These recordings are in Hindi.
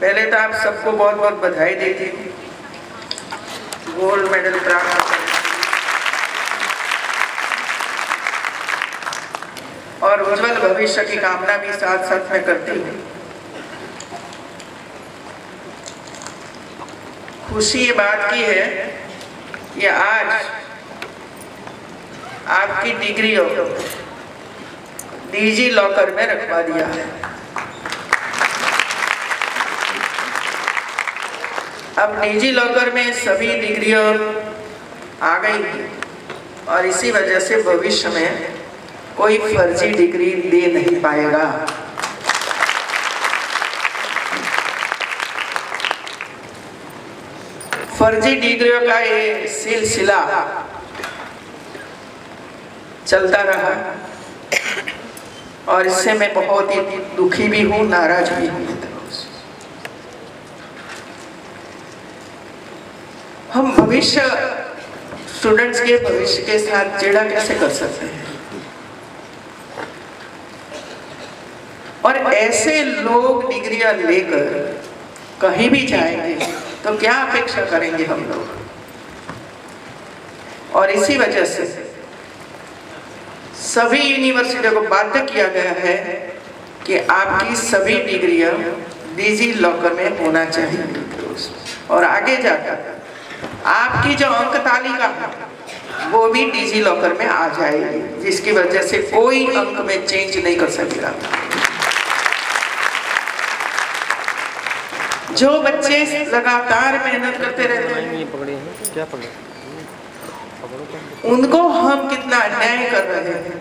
पहले तो आप सबको बहुत बहुत बधाई देती हूँ गोल्ड मेडल प्राप्त करने और उज्जवल भविष्य की कामना भी साथ साथ में करती हूँ। खुशी ये बात की है कि आज आपकी डिग्री डिजी लॉकर में रखवा दिया है। अब डिजी लॉकर में सभी डिग्रियां आ गई और इसी वजह से भविष्य में कोई फर्जी डिग्री दे नहीं पाएगा। फर्जी डिग्रियों का ये सिलसिला चलता रहा और इससे मैं बहुत ही दुखी भी हूँ, नाराज भी हूँ। हम भविष्य स्टूडेंट्स के भविष्य के साथ चेड़ा कैसे कर सकते हैं? और ऐसे लोग डिग्रियां लेकर कहीं भी जाएंगे तो क्या अपेक्षा करेंगे हम लोग? और इसी वजह से सभी यूनिवर्सिटियों को बाध्य किया गया है कि आपकी सभी डिग्रियां डिजी लॉकर में होना चाहिए और आगे जाकर आपकी जो अंक तालिका है वो भी डिजी लॉकर में आ जाएगी, जिसकी वजह से कोई अंक में चेंज नहीं कर सकेगा। जो बच्चे लगातार मेहनत करते रहते हैं क्या उनको हम कितना अन्याय कर रहे हैं।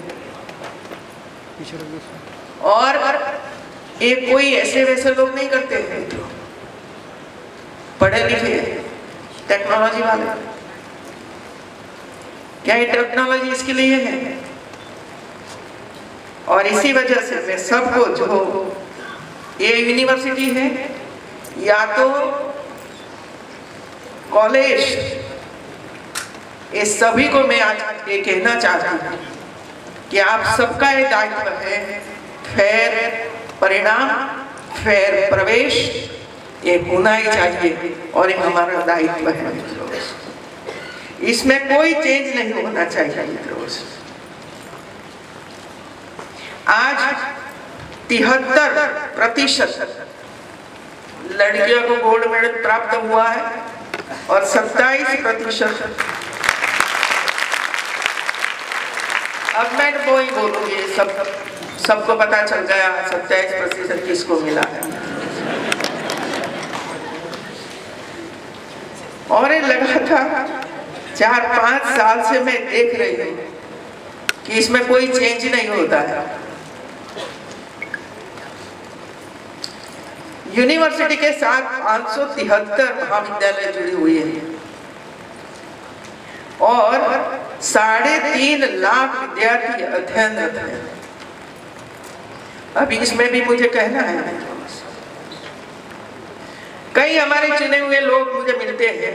और ये कोई ऐसे वैसे लोग नहीं करते हैं, पढ़े लिखे टेक्नोलॉजी वाले। क्या ये टेक्नोलॉजी इसके लिए है? और इसी वजह से मैं सबको, जो ये यूनिवर्सिटी है या तो कॉलेज, ये सभी को मैं आज ये कहना चाहता हूँ कि आप सबका ये दायित्व है, फेयर परिणाम, फेयर प्रवेश ये होना ही चाहिए और ये हमारा दायित्व है। इसमें कोई चेंज नहीं होना चाहिए मित्रों। आज 73% लड़कियों को गोल्ड मेडल प्राप्त हुआ है और 27%, अब मैं वही बोलूंगी, सबको पता चल गया 27% किसको मिला है। और ये लगा था 4-5 साल से मैं देख रही हूँ कि इसमें कोई चेंज नहीं होता है। यूनिवर्सिटी के साथ 573 महाविद्यालय जुड़ी हुई है और 3.5 लाख विद्यार्थी अध्ययनरत हैं। अभी इसमें भी मुझे कहना है, कई हमारे चुने हुए लोग मुझे मिलते हैं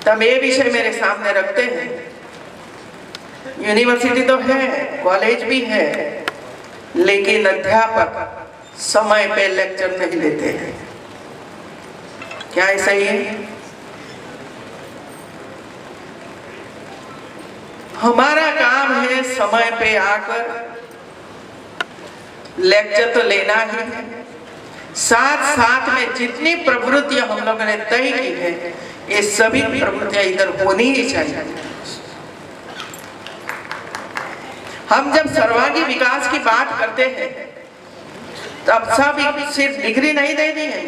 तब ये विषय मेरे सामने रखते हैं, यूनिवर्सिटी तो है, कॉलेज भी है, लेकिन अध्यापक समय पे लेक्चर नहीं लेते हैं। क्या ऐसा ही है? हमारा काम है समय पे आकर लेक्चर तो लेना ही है, साथ साथ में जितनी प्रवृत्तियां हम लोगों ने तय की है ये सभी प्रवृत्तियां इधर होनी ही चाहिए। हम जब सर्वांगीण विकास की बात करते हैं तब सब सिर्फ डिग्री नहीं देनी है।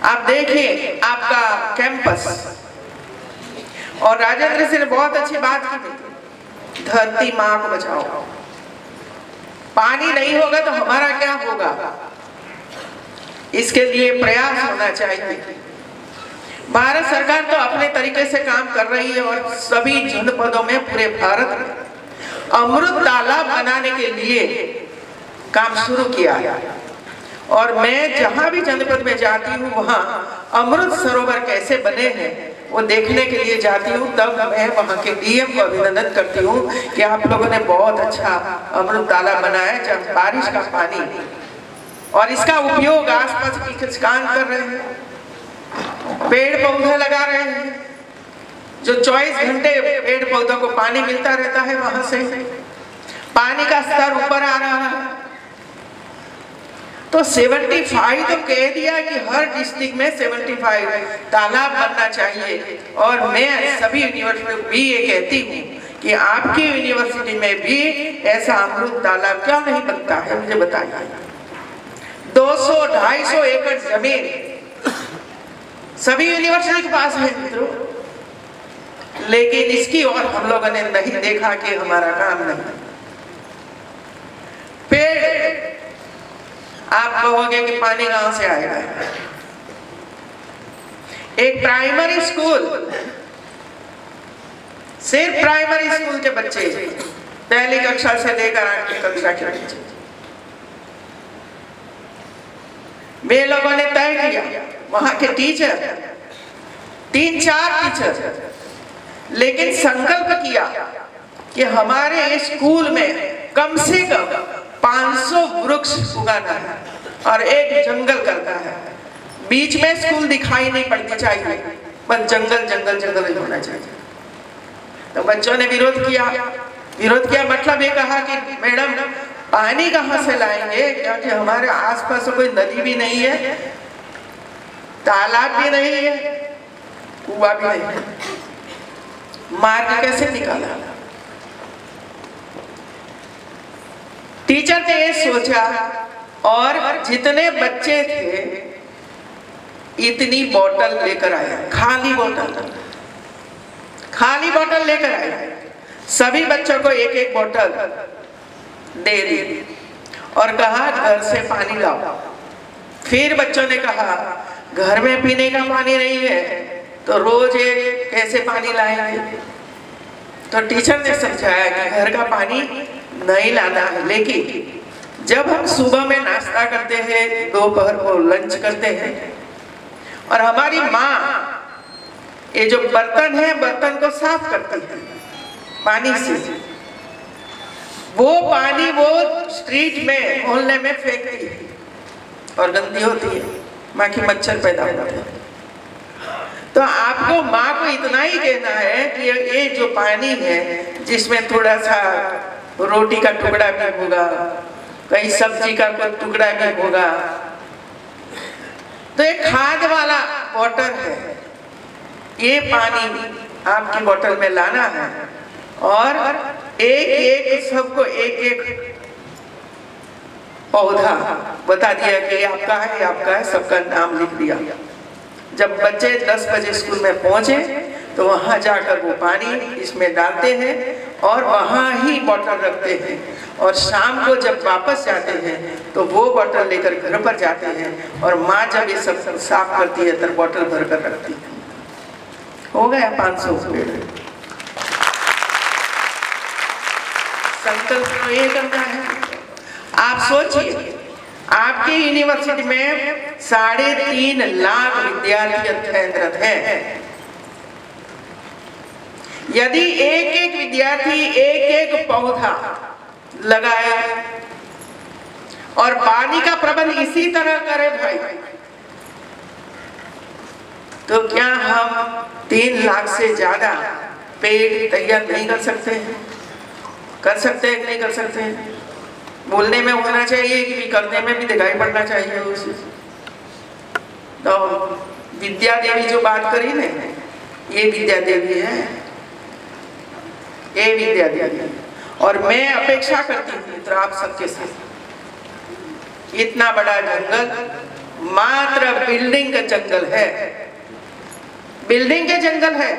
आप देखिए आपका कैंपस, और राजेंद्र सिंह ने बहुत अच्छी बात की, धरती माँ को बचाओ। पानी नहीं होगा तो हमारा क्या होगा? इसके लिए प्रयास होना चाहिए। भारत सरकार तो अपने तरीके से काम कर रही है और सभी जनपदों में पूरे भारत में अमृत तालाब बनाने के लिए काम शुरू किया है। और मैं जहां भी जनपद में जाती हूँ वहां अमृत सरोवर कैसे बने हैं वो देखने के लिए जाती हूँ। तब मैं वहां के डीएम को अभिनंदन करती हूँ कि आप लोगों ने बहुत अच्छा अमृत तालाब बनाया, जब बारिश का पानी और इसका उपयोग आसपास की कुछ काम कर रहे हैं, पेड़ पौधे लगा रहे हैं, जो 24 घंटे पेड़ पौधों को पानी मिलता रहता है, वहां से पानी का स्तर ऊपर आ रहा है। तो 75 तो कह दिया कि हर डिस्ट्रिक्ट में 75 तालाब बनना चाहिए। और मैं सभी यूनिवर्सिटी भी ये कहती हूँ कि आपकी यूनिवर्सिटी में भी ऐसा अमृत तालाब क्यों नहीं बनता है, मुझे बताइए। 200-250 एकड़ जमीन सभी यूनिवर्सिटी के पास है मित्रों, लेकिन इसकी ओर हम लोगों ने नहीं देखा कि हमारा काम नहीं। पेड़, आप कहोगे कि पानी कहां से आएगा? एक प्राइमरी स्कूल, सिर्फ प्राइमरी स्कूल के बच्चे, पहली कक्षा से लेकर 8वीं कक्षा के बच्चे, वे लोगों ने तय किया, वहां के टीचर 3-4 टीचर, लेकिन संकल्प किया कि हमारे स्कूल में कम से कम 500 वृक्ष उगाना है और एक जंगल करना है। बीच में स्कूल दिखाई नहीं पड़नी चाहिए, बस जंगल जंगल जंगल ही होना चाहिए। तो बच्चों ने विरोध किया। मतलब ये कहा कि मैडम पानी कहाँ से लाएंगे, क्योंकि हमारे आसपास कोई नदी भी नहीं है, तालाब भी नहीं है, कुआं भी नहीं है, मार्ग कैसे निकाला? टीचर ने ये सोचा और जितने बच्चे थे इतनी बोतल लेकर आया, खाली बोतल लेकर आया। सभी बच्चों को एक एक बोतल दे दी और कहा घर से पानी लाओ। फिर बच्चों ने कहा घर में पीने का पानी नहीं है तो रोज कैसे पानी लाएंगे? तो टीचर ने समझाया कि घर का पानी नहीं लाना है, लेकिन जब हम सुबह में नाश्ता करते हैं, दोपहर को लंच करते हैं, और हमारी माँ ये जो बर्तन है बर्तन को साफ करती है पानी से, वो पानी वो स्ट्रीट में मोहल्ले में फेंकती है और गंदी होती है, बाकी मच्छर पैदा होते हैं। तो आपको माँ को इतना ही कहना है कि ये जो पानी है जिसमें थोड़ा सा रोटी का टुकड़ा भी होगा, कहीं सब्जी का कोई टुकड़ा भी होगा, तो एक खाद वाला बोतल है, ये पानी आपकी बोतल में लाना है और एक सबको एक पौधा बता दिया कि आपका है, सबका नाम लिख दिया। जब बच्चे 10 बजे स्कूल में पहुंचे तो वहां जाकर वो पानी इसमें डालते हैं और वहां ही बोतल रखते हैं, और शाम को जब वापस जाते हैं तो वो बोतल लेकर घर पर जाते हैं और माँ जब ये सब साफ करती है तब बोतल भर कर रखती है। हो गया 500 पेड़। संकल्प तो ये करना है। आप सोचिए आपकी यूनिवर्सिटी में 3.5 लाख विद्यार्थी अध्ययनरत हैं। यदि एक विद्यार्थी एक पौधा लगाए और पानी का प्रबंध इसी तरह करे भाई, तो क्या हम 3 लाख से ज्यादा पेड़ तैयार नहीं कर सकते हैं? कर सकते हैं कि नहीं कर सकते हैं? बोलने में होना चाहिए कि करने में भी दिखाई पड़ना चाहिए उसे। तो विद्या देवी जो बात करी ने, ये विद्या देवी है, ये विद्या देवी। और मैं अपेक्षा करती हूँ तो आप सबके साथ, इतना बड़ा जंगल मात्र बिल्डिंग का जंगल है, बिल्डिंग के जंगल है,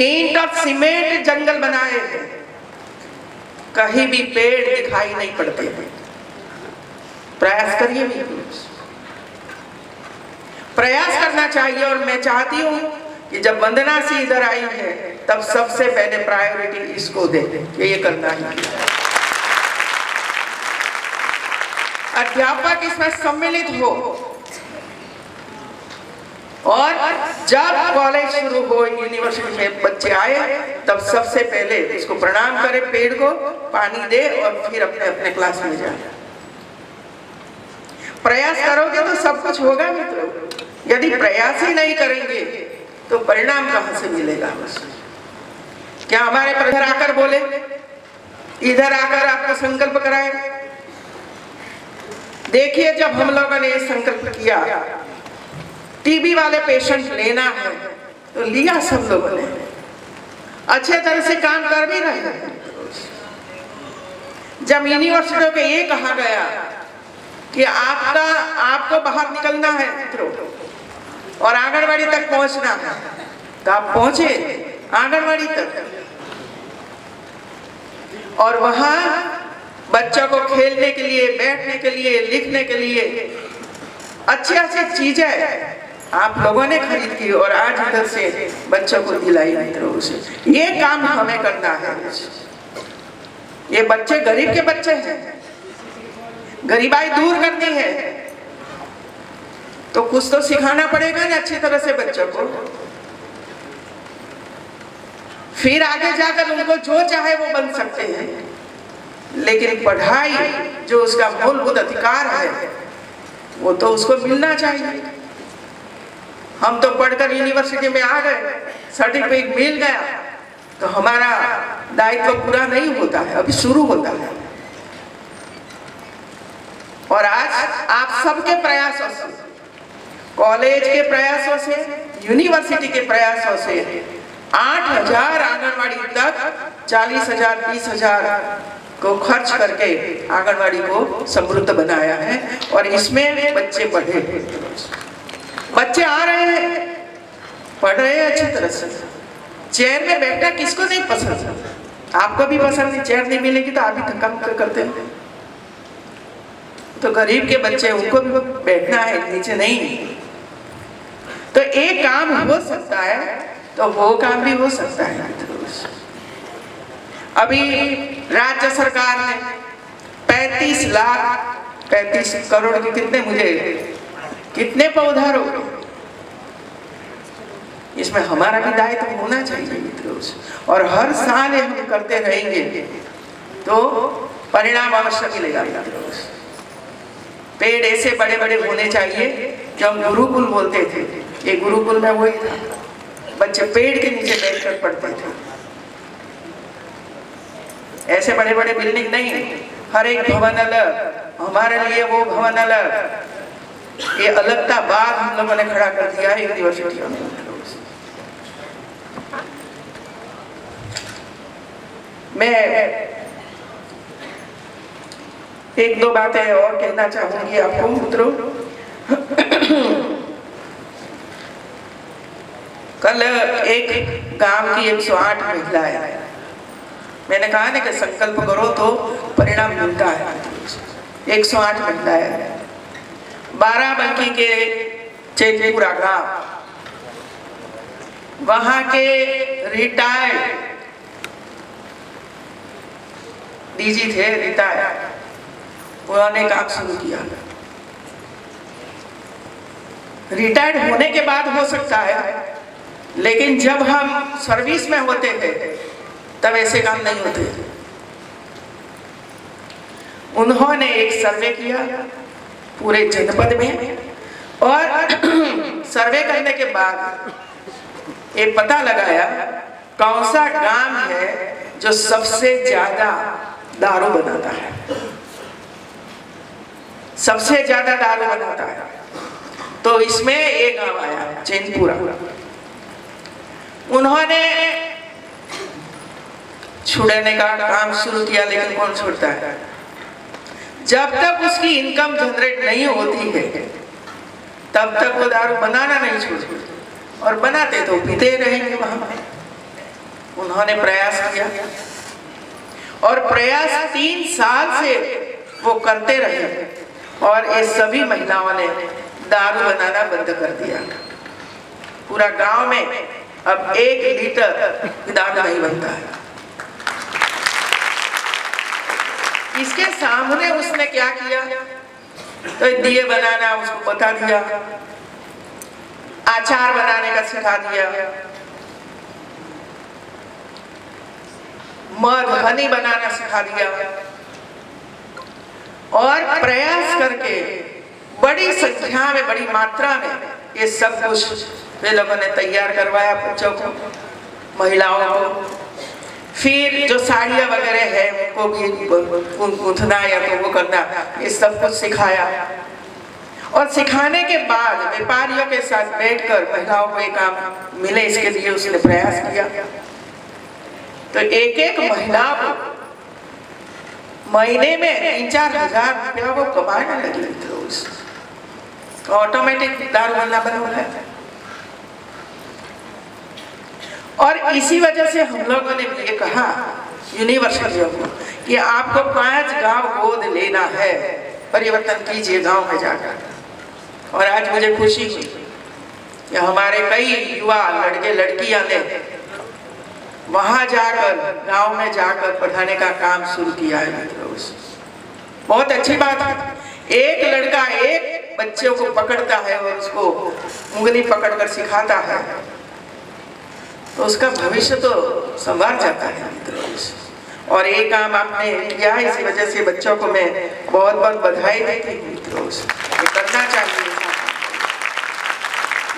ईंट और सीमेंट जंगल बनाए हैं, कहीं भी पेड़ दिखाई नहीं पड़ते। प्रयास करिए, प्रयास करना चाहिए। और मैं चाहती हूँ कि जब वंदना सी इधर आई है तब सबसे पहले प्रायोरिटी इसको दे, ये करना है। अध्यापक इसमें सम्मिलित हो और जब कॉलेज शुरू हो, यूनिवर्सिटी में बच्चे आए, तब सबसे पहले इसको प्रणाम करें, पेड़ को पानी दे और फिर अपने अपने क्लास में जाए। प्रयास करोगे तो सब कुछ होगा मित्रों। यदि प्रयास ही नहीं करेंगे तो परिणाम कहां से मिलेगा? क्या हमारे पर इधर आकर बोले, इधर आकर आपको संकल्प कराए? देखिए, जब हम लोगों ने ये संकल्प किया टीबी वाले पेशेंट लेना है तो लिया सब लोगों ने, अच्छे तरह से काम कर भी रहे हैं। जब यूनिवर्सिटियों के ये कहा गया कि आपको बाहर निकलना है मित्रों और आंगनवाड़ी तक पहुंचना है, तो आप पहुंचे आंगनवाड़ी तक और वहां बच्चों को खेलने के लिए, बैठने के लिए, लिखने के लिए अच्छी अच्छी चीजें आप लोगों ने खरीद की और आज इधर से बच्चों को दिलाई मित्रों से। ये काम हमें करना है। ये बच्चे गरीब के बच्चे हैं, गरीबाई दूर करनी है तो कुछ तो सिखाना पड़ेगा ना अच्छी तरह से बच्चों को। फिर आगे जाकर उनको जो चाहे वो बन सकते हैं, लेकिन पढ़ाई जो उसका मूलभूत अधिकार है वो तो उसको मिलना चाहिए। हम तो पढ़कर यूनिवर्सिटी में आ गए, सर्टिफिकेट मिल गया, तो हमारा दायित्व पूरा नहीं होता है, अभी शुरू होता है। और आज आप सबके प्रयासों से, कॉलेज के प्रयासों से, यूनिवर्सिटी के प्रयासों से 8,000 आंगनवाड़ी तक 40,000 30,000 को खर्च करके आंगनवाड़ी को समृद्ध बनाया है और इसमें बच्चे पढ़े, बच्चे आ रहे हैं, पढ़ रहे हैं अच्छी तरह से। चेयर में बैठना किसको नहीं पसंद? आपको भी पसंद नहीं, चेयर नहीं मिलेगी तो आप भी धक्का मुक्का करते हैं। तो गरीब के बच्चे, उनको भी बैठना है, नीचे नहीं। तो एक काम हो सकता है तो वो काम भी हो सकता है। अभी राज्य सरकार ने 35 करोड़ के कितने पौधा रोपे, इसमें हमारा भी दायित्व होना चाहिए मित्रों। और हर साल हम करते रहेंगे तो परिणाम अवश्य मिलेगा मित्रों। पेड़ ऐसे बड़े बड़े होने चाहिए, जो हम गुरुकुल बोलते थे, ये गुरुकुल में वही था, बच्चे पेड़ के नीचे बैठकर पढ़ते थे। ऐसे बड़े बड़े बिल्डिंग नहीं, हर एक भवन अलग, हमारे लिए वो भवन अलग, ये अलगता बाग हम लोगों ने खड़ा कर दिया है यूनिवर्सिटियों में। मैं एक दो बातें और कहना चाहूंगी आपको मित्रों। कल एक गांव की 108 महिलाएं, मैंने कहा ना कि संकल्प करो तो परिणाम मिलता है। 108 महिलाएं बाराबंकी के चैनपुरा गांव, वहां के रिटायर्ड डीजी थे, रिटायर्ड, उन्होंने काम शुरू किया। रिटायर्ड होने के बाद हो सकता है, लेकिन जब हम सर्विस में होते थे तब ऐसे काम नहीं होते। उन्होंने एक सर्वे किया पूरे जनपद में और सर्वे करने के बाद ये पता लगाया कौन सा गांव है जो सबसे ज्यादा दारू बनाता है, सबसे ज्यादा दारू बनाता है। तो इसमें एक गांव आया चैनपुरा। उन्होंने छुड़ाने का काम शुरू किया, लेकिन कौन छोड़ता है? जब तक उसकी इनकम जनरेट नहीं होती है तब तक वो दारू बनाना नहीं छोड़ते, और बनाते तो पीते रहेंगे वहां। उन्होंने प्रयास किया और प्रयास 3 साल से वो करते रहे और ये सभी महिलाओं ने दारू बनाना बंद कर दिया। पूरा गांव में अब 1 लीटर दारू नहीं बनता है। इसके सामने उसने क्या किया, तो दिए बनाना उसको बता दिया, अचार बनाने का सिखा दिया, मध हनी बनाना सिखा दिया और प्रयास करके बड़ी संख्या में, बड़ी मात्रा में ये सब कुछ वे लोगों ने तैयार करवाया बच्चों को, महिलाओं को। फिर जो साड़ियाँ वगैरह है उनको भी गूंथना या तो वो करना, ये सब कुछ सिखाया। और सिखाने के बाद व्यापारियों के साथ बैठकर महिलाओं को एक काम मिले, इसके लिए उसने प्रयास किया। तो एक एक महिला को महीने में 3-4 हजार रुपया वो कमाने लगी थी। ऑटोमेटिक दारू बनना बंद हो गया। और इसी वजह से हम लोगों ने ये कहा यूनिवर्सिटियों को कि आपको 5 गांव गोद लेना है, परिवर्तन कीजिए गांव में जाकर। और आज मुझे खुशी हुई कि हमारे कई युवा लड़के लड़कियां ने वहां जाकर, गांव में जाकर पढ़ाने का काम शुरू किया है। बहुत अच्छी बात है। एक लड़का एक बच्चे को पकड़ता है और उसको उंगली पकड़कर सिखाता है तो उसका भविष्य तो संवार जाता है। और ये काम आपने किया, इसी वजह से बच्चों को मैं बहुत बहुत बधाई देती हूँ। ये करना चाहिए,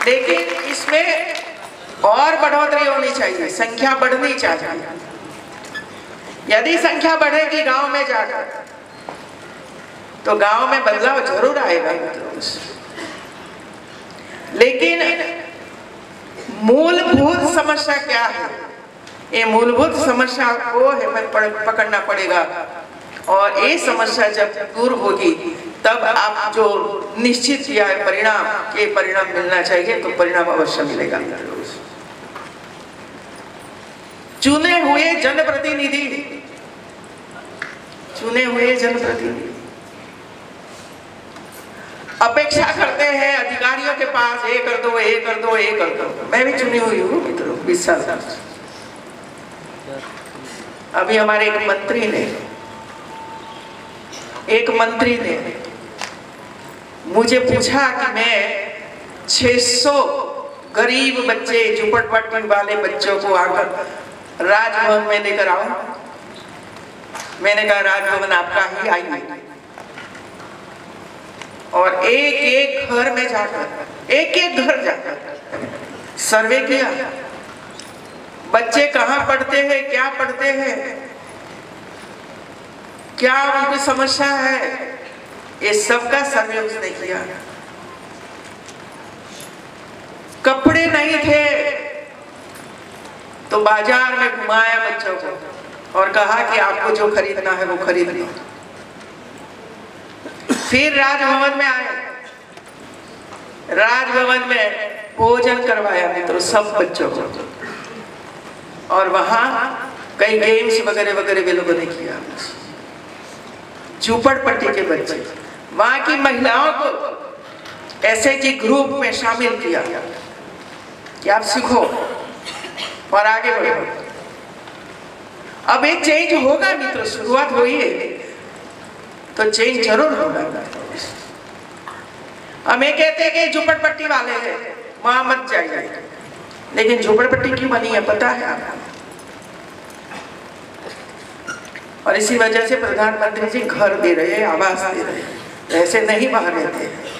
लेकिन इसमें और बढ़ोतरी होनी चाहिए, संख्या बढ़नी चाहिए। यदि संख्या बढ़ेगी गांव में जाकर तो गांव में बदलाव जरूर आएगा। लेकिन मूलभूत समस्या क्या है, ये मूलभूत समस्या को हमें पकड़ना पड़ेगा। और ये समस्या जब दूर होगी तब आप जो निश्चित किया है परिणाम, ये परिणाम मिलना चाहिए, तो परिणाम अवश्य मिलेगा। चुने हुए जनप्रतिनिधि, चुने हुए जनप्रतिनिधि अपेक्षा करते हैं अधिकारियों के पास, ये कर दो, ये कर दो, ये कर दो। मैं भी चुनी हुई हूँ मित्रों 20 साल तक। अभी हमारे एक मंत्री ने मुझे पूछा कि मैं 600 गरीब बच्चे, झुपड़पट्टी वाले बच्चों को आकर राजभवन में लेकर आऊं। मैंने कहा राजभवन आपका ही, आइए। और एक एक घर में जाकर, एक एक घर जाकर सर्वे किया, बच्चे कहाँ पढ़ते हैं, क्या पढ़ते हैं, क्या उनकी समस्या है, ये सबका सर्वे उसने किया। कपड़े नहीं थे तो बाजार में घुमाया बच्चों को और कहा कि आपको जो खरीदना है वो खरीद लो। फिर राजभवन में आए, राजभवन में भोजन करवाया मित्रों सब बच्चों को। और वहां कई गेम्स वगैरह वगैरह वे लोगों ने किया। झूपड़पट्टी के बच्चे, वहां की महिलाओं को ऐसे की ग्रुप में शामिल किया कि आप सीखो और आगे बढ़ो। अब एक चेंज होगा मित्रों, शुरुआत हुई है तो चेंज जरूर होगा। हमें कहते हैं कि झुपड़पट्टी वाले हैं वहां मत जाइए, लेकिन झुपड़पट्टी क्यों बनी है पता है आपको? और इसी वजह से प्रधानमंत्री जी घर दे रहे हैं, आवास दे रहे हैं, ऐसे नहीं बाहर रहते हैं।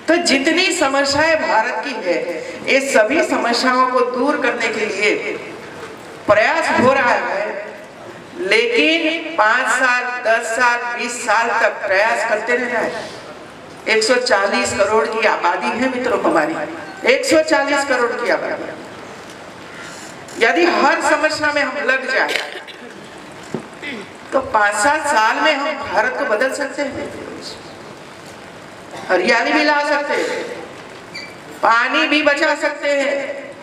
तो जितनी समस्याएं भारत की है, ये सभी समस्याओं को दूर करने के लिए प्रयास हो रहा है। लेकिन 5 साल, 10 साल, 20 साल तक प्रयास करते रहना है। 140 करोड़ की आबादी है मित्रों हमारी, 140 करोड़ की आबादी। यदि हर समस्या में हम लग जाए तो 5-7 साल में हम भारत को बदल सकते हैं। हरियाली भी ला सकते हैं, पानी भी बचा सकते हैं,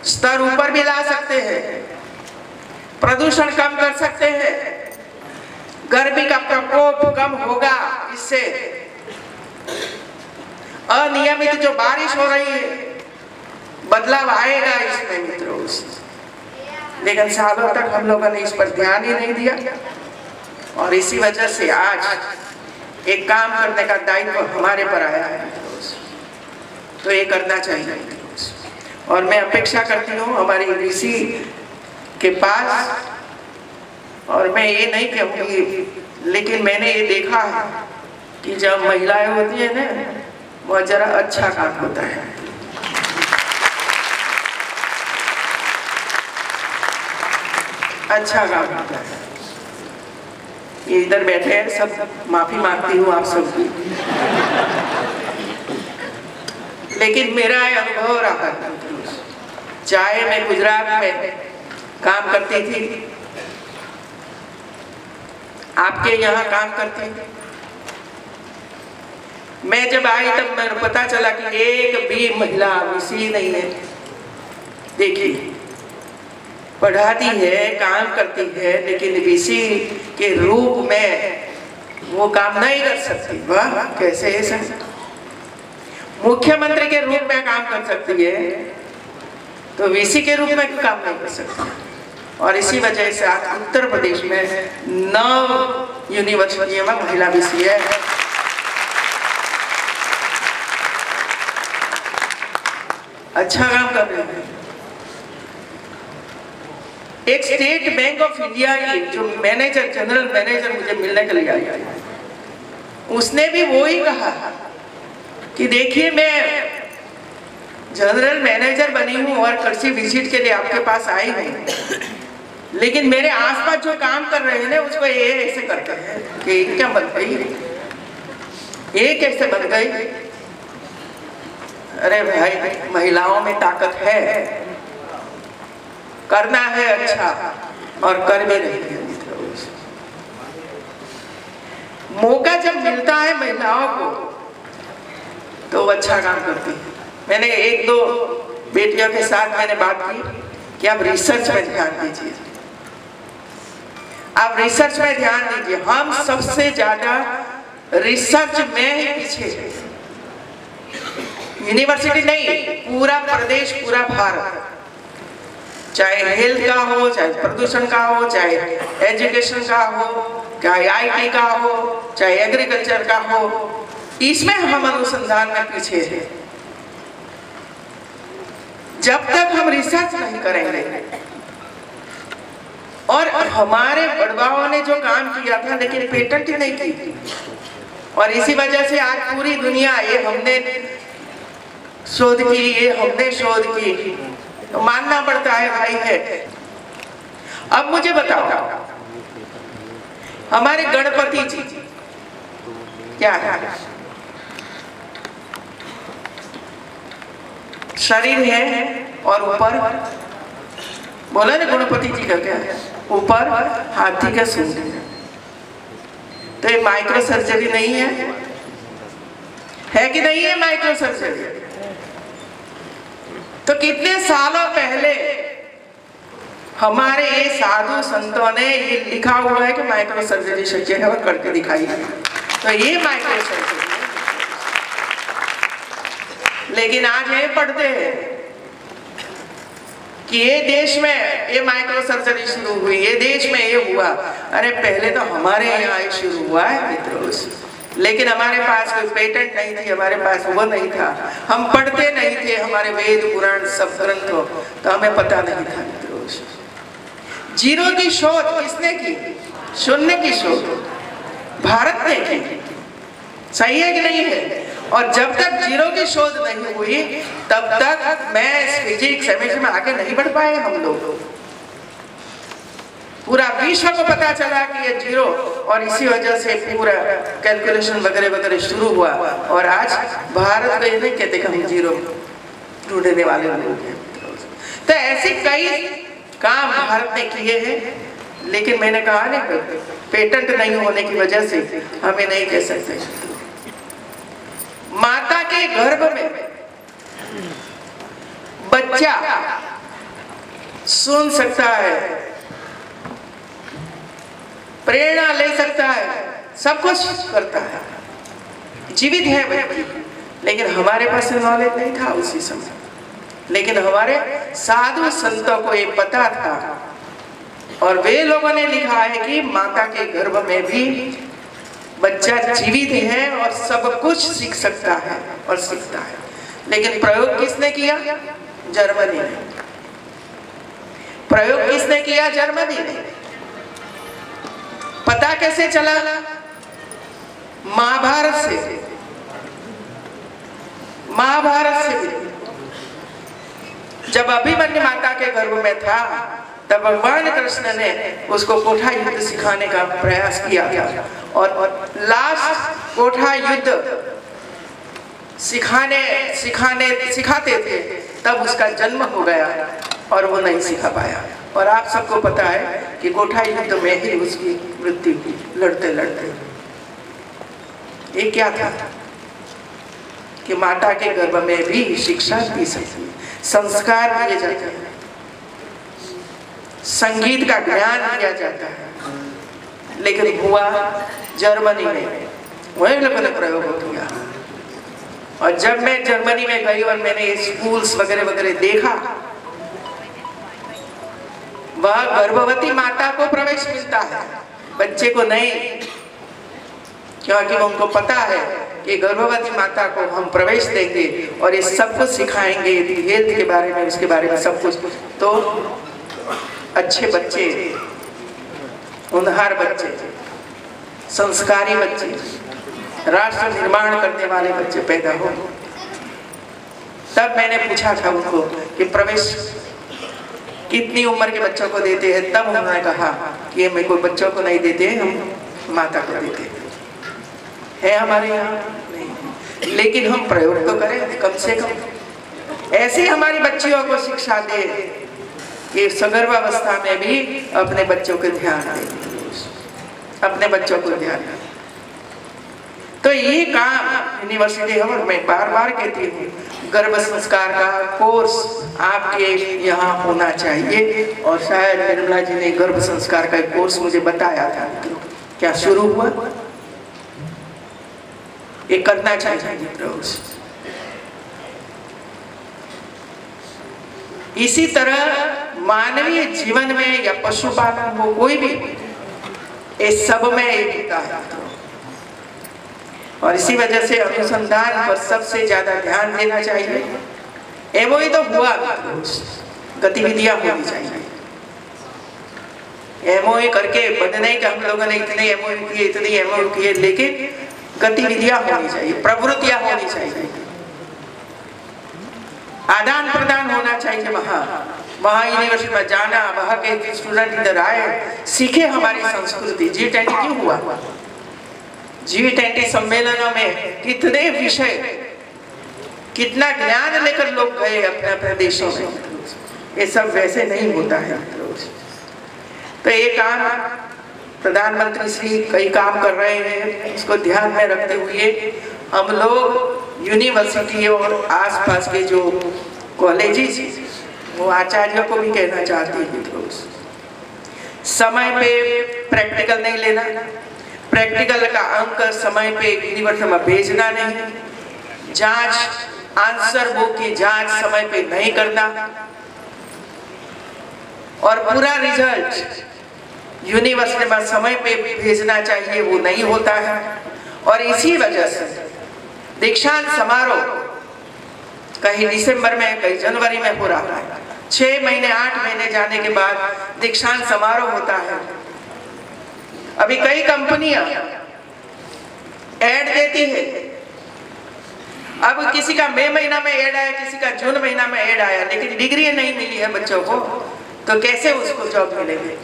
स्तर ऊपर भी ला सकते हैं, प्रदूषण कम कर सकते हैं, गर्मी का प्रकोप कम होगा। इससे अनियमित जो बारिश हो रही है बदलाव आएगा इसमें मित्रों। लेकिन सालों तक हम लोगों ने इस पर ध्यान ही नहीं दिया और इसी वजह से आज एक काम करने का दायित्व हमारे पर आया है। तो ये करना चाहिए और मैं अपेक्षा करती हूँ हमारी ऋषि के पास। और मैं ये नहीं कहूँगी, लेकिन मैंने ये देखा है कि जब महिलाएं होती है ना, वो जरा अच्छा काम होता है। अच्छा काम होता है। ये इधर बैठे हैं सब, माफी मांगती हूँ आप सबकी, लेकिन मेरा अनुभव रहा। चाहे मैं गुजरात में काम करती थी, आपके यहाँ काम करती थी, मैं जब आई तब मेरे पता चला कि एक भी महिला विसी नहीं है। देखिए, पढ़ाती है, काम करती है, लेकिन विसी के रूप में वो काम नहीं कर सकती। वाह, कैसे है सर? मुख्यमंत्री के रूप में काम कर सकती है, तो वीसी के रूप में काम नहीं कर सकती। और इसी वजह से आज उत्तर प्रदेश में 9 यूनिवर्सिटियों में महिला वीसी है। अच्छा काम कर रहे हैं। एक स्टेट बैंक ऑफ इंडिया की जो मैनेजर, जनरल मैनेजर मुझे मिलने के लिए आई, उसने भी वो ही कहा कि देखिए, मैं जनरल मैनेजर बनी हूँ और कृषि विजिट के लिए आपके पास आई हूँ, लेकिन मेरे आसपास जो काम कर रहे हैं ना, उसको ये ऐसे करते हैं कि क्या बन गई, ये कैसे बन गई। अरे भाई, महिलाओं में ताकत है, करना है अच्छा, और कर भी रही है। मौका जब मिलता है महिलाओं को तो वो अच्छा काम करती है। मैंने 1-2 बेटियों के साथ मैंने बात की कि आप रिसर्च में ध्यान दीजिए, आप रिसर्च में ध्यान दीजिए। हम सबसे ज्यादा रिसर्च में ही पीछे, यूनिवर्सिटी नहीं, पूरा प्रदेश, पूरा भारत, चाहे हेल्थ का हो, चाहे प्रदूषण का हो, चाहे एजुकेशन का हो, चाहे आईटी का हो, चाहे एग्रीकल्चर का हो, इसमें हम अनुसंधान में पीछे हैं। जब तक हम रिसर्च नहीं करेंगे, और हमारे बड़बाओं ने जो काम किया था लेकिन पेटेंट ही नहीं की, और इसी वजह से आज पूरी दुनिया ये हमने शोध की, ये हमने शोध की, तो मानना पड़ता है भाई है। अब मुझे बताओ, हमारे गणपति जी क्या है? शरीर है और ऊपर, बोला ना गणपति जी का क्या है? ऊपर हाथी का सूंड है। तो ये माइक्रो सर्जरी नहीं है कि नहीं है माइक्रो सर्जरी? तो कितने सालों पहले हमारे ये साधु संतों ने ये लिखा हुआ है कि माइक्रो सर्जरी शक्य है और करके दिखाई है। तो ये माइक्रो सर्जरी, लेकिन आज ये पढ़ते हैं कि ये देश में ये माइक्रो सर्जरी शुरू हुई, ये देश में ये हुआ। अरे पहले तो हमारे यहाँ ये शुरू हुआ है मित्रों, लेकिन हमारे पास कोई पेटेंट नहीं थी, हमारे पास वो नहीं था, हम पढ़ते नहीं थे हमारे वेद पुराण सब ग्रंथों, तो हमें पता नहीं था मित्रों। जीरो की शोध किसने की? शून्य की शोध भारत ने की। सही है कि नहीं है? और जब तक जीरो की शोध नहीं हुई तब तक मैथ्स, फिजिक्स, केमिस्ट्री में आगे नहीं बढ़ पाए हम लोग। पूरा विश्व को पता चला कि ये जीरो, और इसी वजह से पूरा कैलकुलेशन वगैरह वगैरह शुरू हुआ, और आज भारत को ये नहीं कहते कि हम जीरो ढूंढने वाले लोग हैं। तो ऐसे कई काम भारत ने किए हैं, लेकिन मैंने कहा नहीं, पेटेंट नहीं होने की वजह से हमें नहीं कह सकते। माता के गर्भ में बच्चा सुन सकता है, प्रेरणा ले सकता है, सब कुछ करता है, जीवित है व्यक्ति, लेकिन हमारे पास नॉलेज नहीं था उसी समय। लेकिन हमारे साधु संतों को ये पता था, और वे लोगों ने लिखा है कि माता के गर्भ में भी बच्चा जीवित है और सब कुछ सीख सकता है और सीखता है। लेकिन प्रयोग किसने किया? जर्मनी ने। प्रयोग किसने किया? जर्मनी ने। पता कैसे चला? महाभारत से भी जब अभिमन्यु माता के गर्भ में था तब भगवान कृष्ण ने उसको कोठा युद्ध सिखाने का प्रयास किया था और लास्ट कोठा युद्ध सिखाते थे तब उसका जन्म हो गया और वो नहीं सिखा पाया। और आप सबको पता है कि कोठा युद्ध में ही उसकी मृत्यु हुई लड़ते लड़ते। ये क्या था कि माता के गर्भ में भी शिक्षा दी सकती है, संस्कार दिए जाते हैं, संगीत का ज्ञान दिया जाता है। लेकिन हुआ जर्मनी में, वही लोगों ने प्रयोग किया। और जब मैं जर्मनी में गई और मैंने ये स्कूल्स वगैरह वगैरह देखा, वह गर्भवती माता को प्रवेश मिलता है, बच्चे को नहीं, क्योंकि उनको पता है कि गर्भवती माता को हम प्रवेश देंगे और ये सब कुछ सिखाएंगे, हेल्थ के बारे में, उसके बारे में सब कुछ, तो अच्छे बच्चे, होनहार बच्चे, संस्कारी बच्चे, राष्ट्र निर्माण करने वाले बच्चे पैदा हो। तब मैंने पूछा था उनको कि प्रवेश कितनी उम्र के बच्चों को देते हैं, तब उन्होंने कहा कि ये मेरे को बच्चों को नहीं देते, हम माता को देते हैं। हमारे यहाँ नहीं, लेकिन हम प्रयोग तो करें कम से कम। ऐसे हमारी बच्चियों को शिक्षा दे कि सगर्भावस्था में भी अपने बच्चों को ध्यान दें, अपने बच्चों को ध्यान दें। तो ये काम यूनिवर्सिटी है, और मैं बार बार कहती हूँ गर्भ संस्कार का कोर्स आपके यहाँ होना चाहिए। और शायद निर्मला जी ने गर्भ संस्कार का एक कोर्स मुझे बताया था, क्या शुरू हुआ? ये करना चाहिए रोज। इसी तरह मानवीय जीवन में या पशुपालन हो, कोई भी, ये सब में एक होता है। और इसी वजह से अनुसंधान पर सबसे ज्यादा ध्यान देना चाहिए। एमओई तो हुआ, गतिविधियां होनी चाहिए। एमओई करके बंद नहीं कि हम लोगों ने इतने एमओई किए, इतनी एमओई किए, लेकिन गतिविधियां होनी चाहिए, प्रवृत्तियां होनी चाहिए, आदान प्रदान होना चाहिए। वहाँ यूनिवर्सिटी में जाना, वहाँ के स्टूडेंट इधर आए, सीखे हमारी संस्कृति। G20 क्यों हुआ? G20 सम्मेलनों में कितने विषय, कितना ज्ञान लेकर लोग गए अपने अपने देशों में। ये सब वैसे नहीं होता है। तो ये काम प्रधानमंत्री श्री कई काम कर रहे हैं, इसको ध्यान में रखते हुए हम लोग यूनिवर्सिटी और आसपास के जो कॉलेजेस, वो आचार्यों को भी कहना चाहती हैं, समय पे प्रैक्टिकल नहीं लेना, प्रैक्टिकल का अंक समय पे यूनिवर्सिटी में भेजना नहीं, जांच, आंसर बुक की जांच समय पे नहीं करना, और पूरा रिजल्ट यूनिवर्सिटी में समय पे भेजना चाहिए, वो नहीं होता है। और इसी वजह से दीक्षांत समारोह कहीं दिसंबर में, कहीं जनवरी में हो रहा है। 6 महीने 8 महीने जाने के बाद दीक्षांत समारोह होता है। अभी कई कंपनियां ऐड देती है, अब किसी का मई महीना में ऐड आया, किसी का जून महीना में ऐड आया, लेकिन डिग्री नहीं मिली है बच्चों को, तो कैसे उसको जॉब मिलेगी?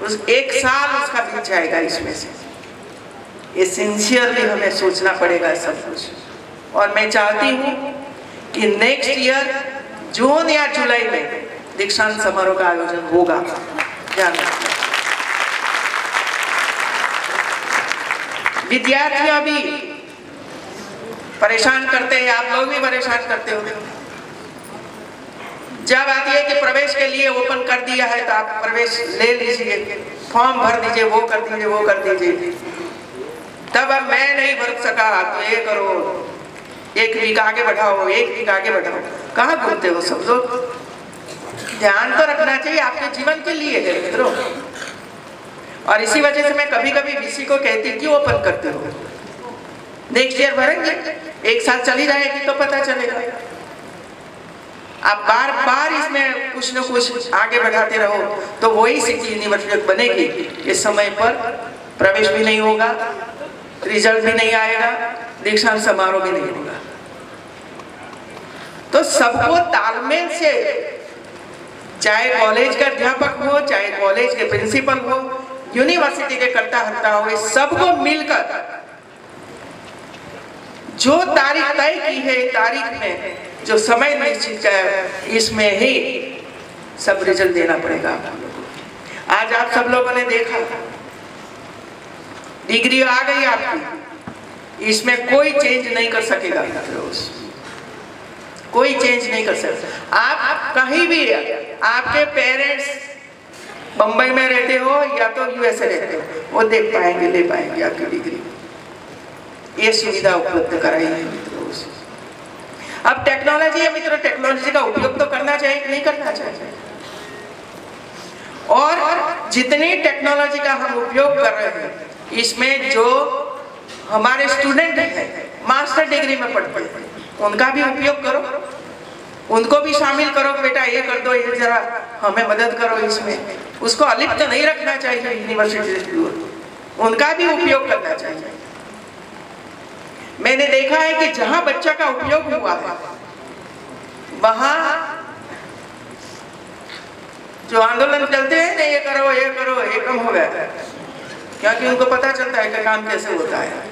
उस 1 साल उसका बीत जाएगा इसमें से। ये सिंसियरली हमें सोचना पड़ेगा सब कुछ। और मैं चाहती हूँ कि नेक्स्ट ईयर जून या जुलाई में दीक्षांत समारोह का आयोजन होगा। विद्यार्थियां भी परेशान करते हैं, आप लोग भी परेशान करते हो। जब आती है कि प्रवेश के लिए ओपन कर दिया है तो आप प्रवेश ले लीजिए, फॉर्म भर दीजिए, वो कर दीजिए, वो कर दीजिए। तब अब मैं नहीं भर सका तो ये करो, 1 वीक आगे बढ़ाओ, 1 वीक आगे बढ़ाओ। कहाँ घूमते हो सब लोग? ध्यान तो रखना चाहिए, आपके जीवन के लिए है मित्रों। और इसी वजह से मैं कभी कभी वीसी को कहती क्यों ओपन करते हो, नेक्स्ट ईयर भरेंगे, 1 साल चली जाएगी तो पता चलेगा। आप बार बार इसमें कुछ न कुछ आगे बढ़ाते रहो तो वही सिटी यूनिवर्सिटी बनेगी। इस समय पर प्रवेश भी नहीं होगा, रिजल्ट भी नहीं आएगा, दीक्षांत समारोह भी नहीं होगा। तो सबको तालमेल से, चाहे कॉलेज का अध्यापक हो, चाहे कॉलेज के प्रिंसिपल हो, यूनिवर्सिटी के करता हत्ता हो, सबको मिलकर जो तारीख तय की है, तारीख में जो समय निश्चित है, इसमें ही सब रिजल्ट देना पड़ेगा आप लोगों को। आज आप सब लोगों ने देखा, डिग्री आ गई आपकी, इसमें कोई चेंज नहीं कर सकेगा, कोई चेंज नहीं कर सकता। आप कहीं भी, आपके पेरेंट्स बंबई में रहते हो या तो यूएसए रहते हो, वो देख पाएंगे, ले पाएंगे आपकी डिग्री। ये सुविधा उपलब्ध कराई है मित्रों। अब टेक्नोलॉजी है मित्रों, टेक्नोलॉजी का उपयोग तो करना चाहिए कि नहीं करना चाहिए? और जितनी टेक्नोलॉजी का हम उपयोग कर रहे हैं, इसमें जो हमारे स्टूडेंट हैं, मास्टर डिग्री में पढ़ते हैं, उनका भी उपयोग करो, उनको भी शामिल करो। बेटा ये कर दो, ये जरा हमें मदद करो इसमें। उसको अलिप्त तो नहीं रखना चाहिए यूनिवर्सिटी से, उनका भी उपयोग करना चाहिए। मैंने देखा है कि जहां बच्चा का उपयोग हुआ है, वहां जो आंदोलन चलते हैं ना, ये करो ये करो, ये कम हो गया, क्योंकि उनको पता चलता है कि काम कैसे होता है।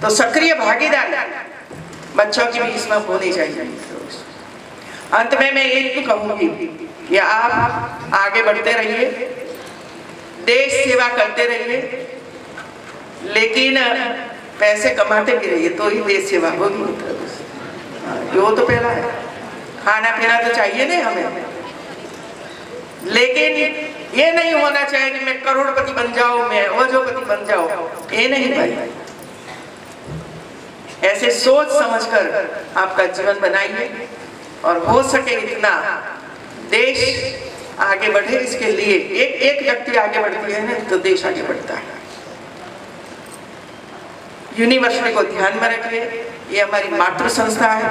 तो सक्रिय भागीदारी बच्चों की भी इसमें होनी चाहिए। अंत में मैं एक कहूंगी कि आप आगे बढ़ते रहिए, देश सेवा करते रहिए, लेकिन पैसे कमाते भी रहिए, तो ही देश सेवा होगी। वो तो पहला है, खाना पीना तो चाहिए नहीं हमें, लेकिन ये नहीं होना चाहिए कि मैं करोड़पति बन जाऊं, मैं अरबपति बन जाऊं, ये नहीं भाई। ऐसे सोच समझकर आपका जीवन बनाइए, और हो सके इतना देश आगे बढ़े, इसके लिए एक व्यक्ति आगे बढ़ती है ना, तो देश आगे बढ़ता है। यूनिवर्सिटी को ध्यान में रखिए, ये हमारी मातृ संस्था है।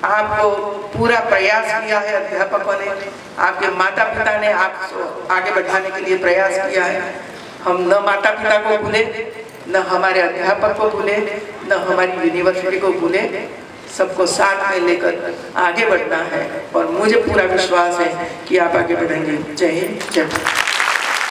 आपको पूरा प्रयास किया है अध्यापकों ने, आपके माता पिता ने आपको आगे बढ़ाने के लिए प्रयास किया है। हम न माता पिता को भूले, न हमारे अध्यापक को भूले, न हमारी यूनिवर्सिटी को भूले, सबको साथ में लेकर आगे बढ़ना है। और मुझे पूरा विश्वास है कि आप आगे बढ़ेंगे। जय हिंद, जय भारत।